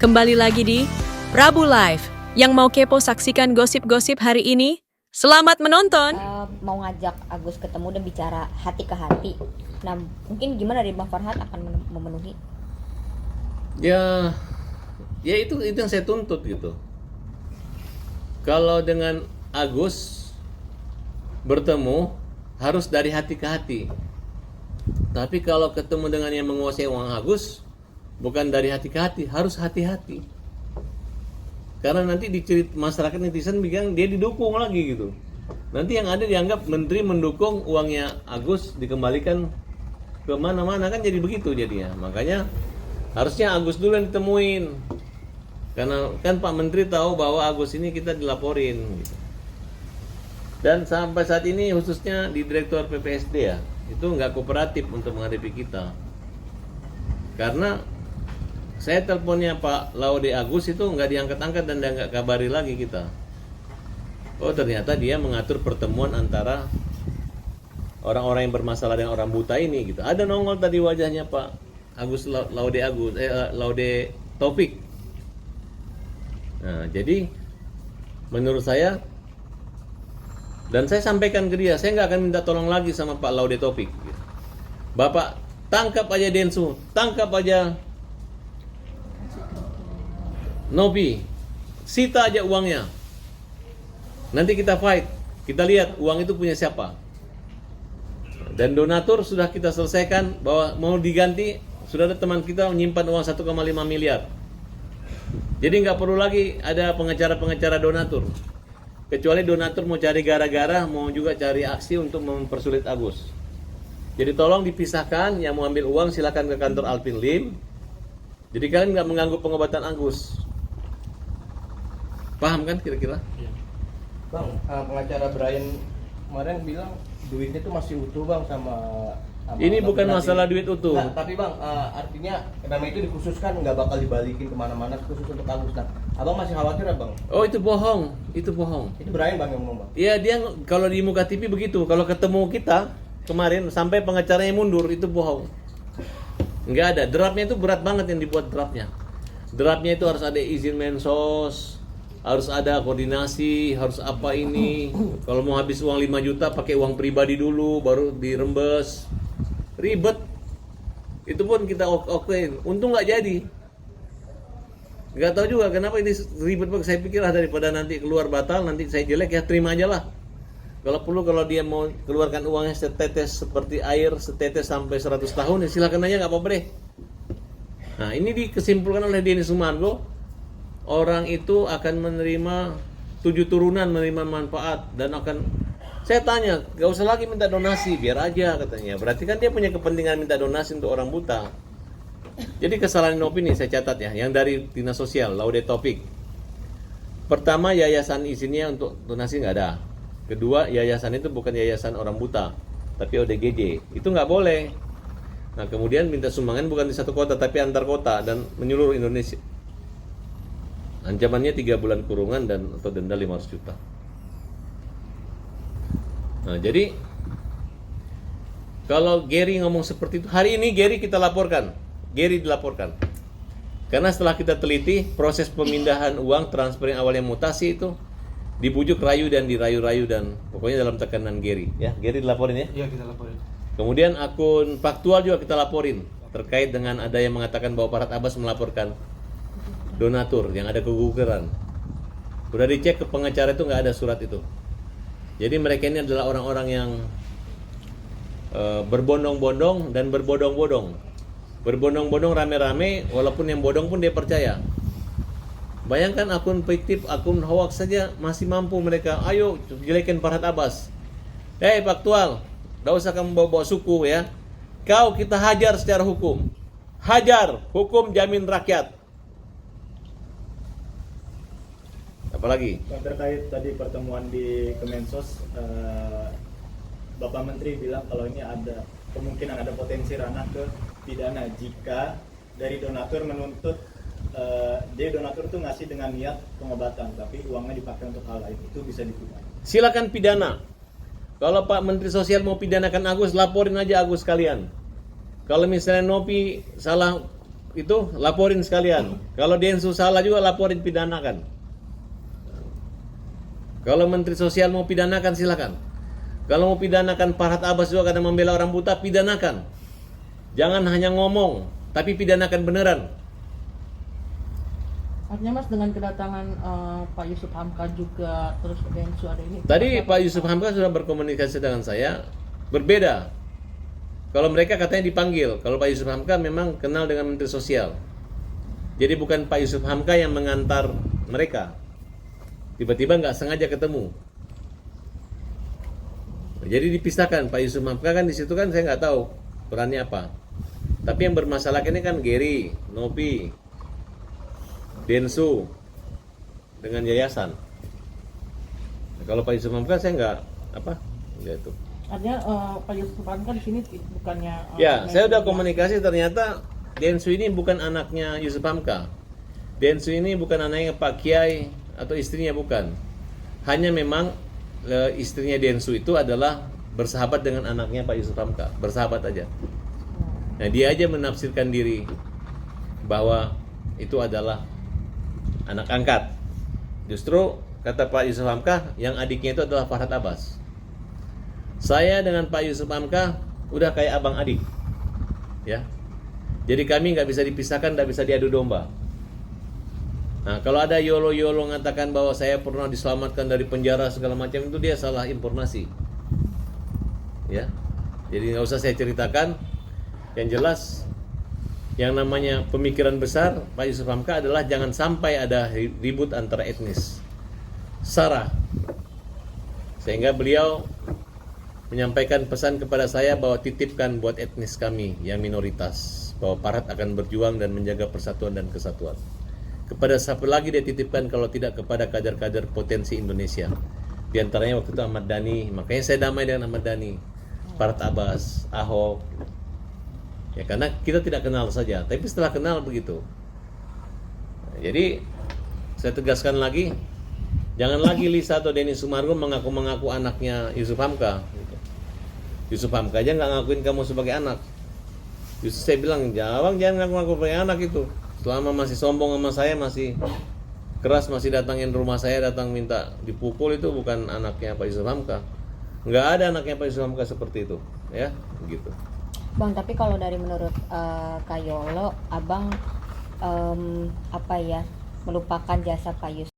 Kembali lagi di Prabu Live. Yang mau kepo saksikan gosip-gosip hari ini, selamat menonton. Mau ngajak Agus ketemu dan bicara hati ke hati. Nah, mungkin gimana dari Bang Farhat akan memenuhi? Ya itu yang saya tuntut gitu. Kalau dengan Agus bertemu harus dari hati ke hati. Tapi kalau ketemu dengan yang menguasai uang Agus, bukan dari hati ke hati, harus hati-hati. Karena nanti dicerit masyarakat netizen bilang dia didukung lagi gitu. Nanti yang ada dianggap menteri mendukung uangnya Agus dikembalikan ke mana-mana, kan jadi begitu jadinya. Makanya harusnya Agus dulu yang ditemuin. Karena kan Pak Menteri tahu bahwa Agus ini kita dilaporin gitu. Dan sampai saat ini khususnya di Direktur PPSD ya, itu nggak kooperatif untuk menghadapi kita. Karena saya teleponnya Pak Laude Agus itu nggak diangkat-angkat dan nggak kabari lagi kita. Oh ternyata dia mengatur pertemuan antara orang-orang yang bermasalah dengan orang buta ini gitu. Ada nongol tadi wajahnya Pak Agus Laude Taufik. Nah jadi menurut saya, dan saya sampaikan ke dia, saya nggak akan minta tolong lagi sama Pak Laude Taufik. Bapak tangkap aja Densu, tangkap aja Nopi, sita aja uangnya. Nanti kita fight, kita lihat uang itu punya siapa. Dan donatur sudah kita selesaikan bahwa mau diganti, sudah ada teman kita menyimpan uang 1,5 miliar. Jadi nggak perlu lagi ada pengacara-pengacara donatur. Kecuali donatur mau cari gara-gara, mau juga cari aksi untuk mempersulit Agus. Jadi tolong dipisahkan, yang mau ambil uang silakan ke kantor Alvin Lim. Jadi kalian nggak mengganggu pengobatan Agus. Paham kan kira-kira? Iya. Bang, pengacara Brian kemarin bilang duitnya itu masih utuh Bang sama ini bukan masalah duit utuh. Nah, tapi Bang, artinya memang itu dikhususkan nggak bakal dibalikin kemana-mana khusus untuk Agus. Nah, Abang masih khawatir ya Bang? Oh itu bohong, itu bohong. Itu Brian Bang yang ngomong Bang? Iya dia kalau di muka TV begitu, kalau ketemu kita kemarin sampai pengacaranya mundur, itu bohong. Nggak ada, draftnya itu berat banget yang dibuat draftnya. Draftnya itu harus ada izin Mensos, harus ada koordinasi, harus apa ini. Kalau mau habis uang 5 juta pakai uang pribadi dulu, baru dirembes. Ribet. Itu pun kita okein. Untung nggak jadi. Nggak tahu juga kenapa ini ribet banget. Saya pikir daripada nanti keluar batal, nanti saya jelek ya terima aja lah. Kalau perlu kalau dia mau keluarkan uangnya setetes seperti air, setetes sampai 100 tahun, ya silakan aja nggak apa-apa deh. Nah ini dikesimpulkan oleh Denny Sumargo. Orang itu akan menerima 7 turunan, menerima manfaat dan akan, saya tanya, gak usah lagi minta donasi, biar aja katanya. Berarti kan dia punya kepentingan minta donasi untuk orang buta. Jadi kesalahan opini saya catat ya, yang dari Dinas Sosial, Laude Taufik. Pertama, yayasan izinnya untuk donasi nggak ada. Kedua, yayasan itu bukan yayasan orang buta, tapi ODGJ. Itu nggak boleh. Nah kemudian minta sumbangan bukan di satu kota, tapi antar kota dan menyeluruh Indonesia. Ancamannya 3 bulan kurungan dan atau denda 500 juta. Nah, jadi kalau Gary ngomong seperti itu, hari ini Gary kita laporkan. Gary dilaporkan. Karena setelah kita teliti proses pemindahan uang transfer yang awalnya mutasi itu dibujuk rayu dan dirayu-rayu dan pokoknya dalam tekanan Gary. Ya, Gary dilaporin ya? Iya, kita laporin. Kemudian akun faktual juga kita laporin terkait dengan ada yang mengatakan bahwa Farhat Abbas melaporkan donatur yang ada keguguran. Udah dicek ke pengacara itu nggak ada surat itu. Jadi mereka ini adalah orang-orang yang berbondong-bondong dan berbodong-bodong. Berbondong-bodong rame-rame, walaupun yang bodong pun dia percaya. Bayangkan akun fiktif, akun hoax saja masih mampu mereka. Ayo jelekin Farhat Abbas. Faktual, nggak usah kamu bawa-bawa suku ya. Kau kita hajar secara hukum. Hajar, hukum jamin rakyat. Apalagi? Terkait tadi pertemuan di Kemensos, Bapak Menteri bilang kalau ini ada kemungkinan ada potensi ranah ke pidana jika dari donatur menuntut dia donatur itu ngasih dengan niat pengobatan tapi uangnya dipakai untuk hal lain, itu bisa dipidana. Silakan pidana. Kalau Pak Menteri Sosial mau pidanakan Agus, laporin aja Agus kalian. Kalau misalnya Nopi salah itu laporin sekalian. Kalau Densu salah juga laporin, pidanakan. Kalau Menteri Sosial mau pidanakan silakan. Kalau mau pidanakan Farhad Abbas juga karena membela orang buta, pidanakan. Jangan hanya ngomong, tapi pidanakan beneran. Artinya Mas dengan kedatangan Pak Yusuf Hamka juga terus Densu ada ini. Tadi Pak Yusuf Hamka sudah berkomunikasi dengan saya, berbeda. Kalau mereka katanya dipanggil, kalau Pak Yusuf Hamka memang kenal dengan Menteri Sosial. Jadi bukan Pak Yusuf Hamka yang mengantar mereka. Tiba-tiba nggak sengaja ketemu. Jadi dipisahkan. Pak Yusuf Hamka kan di situ kan saya nggak tahu perannya apa. Tapi yang bermasalah ini kan Gary, Nopi, Densu dengan yayasan. Nah, kalau Pak Yusuf Hamka saya nggak apa, ya itu. Artinya Pak Yusuf Hamka di sini bukannya Ya, saya udah komunikasi, ternyata Densu ini bukan anaknya Yusuf Hamka. Densu ini bukan anaknya Pak Kiai atau istrinya, bukan. Hanya memang istrinya Densu itu adalah bersahabat dengan anaknya Pak Yusuf Hamka, bersahabat aja. Nah, dia aja menafsirkan diri bahwa itu adalah anak angkat. Justru kata Pak Yusuf Hamka, yang adiknya itu adalah Farhad Abbas. Saya dengan Pak Yusuf Hamka udah kayak abang adik, ya. Jadi kami nggak bisa dipisahkan, nggak bisa diadu domba. Nah, kalau ada yolo-yolo mengatakan bahwa saya pernah diselamatkan dari penjara segala macam, itu dia salah informasi. Ya, jadi nggak usah saya ceritakan. Yang jelas, yang namanya pemikiran besar Pak Yusuf Hamka adalah jangan sampai ada ribut antara etnis, sara. Sehingga beliau menyampaikan pesan kepada saya bahwa titipkan buat etnis kami yang minoritas, bahwa Farhad akan berjuang dan menjaga persatuan dan kesatuan. Kepada siapa lagi dia titipkan kalau tidak kepada kader-kader potensi Indonesia. Di antaranya waktu itu Ahmad Dhani. Makanya saya damai dengan Ahmad Dhani, Farhad Abbas, Ahok. Ya karena kita tidak kenal saja, tapi setelah kenal begitu. Nah, jadi saya tegaskan lagi, jangan lagi Lisa atau Denny Sumargo mengaku-mengaku anaknya Yusuf Hamka. Yusuf Hamka aja nggak ngakuin kamu sebagai anak. Justru saya bilang, jangan ngaku-ngaku sebagai anak itu. Selama masih sombong sama saya, masih keras, masih datangin rumah saya, datang minta dipukul, itu bukan anaknya Pak Yusuf Hamka. Nggak ada anaknya Pak Yusuf Hamka seperti itu, ya, begitu. Bang, tapi kalau dari menurut Kak Yolo, abang apa ya, melupakan jasa Pak Yusuf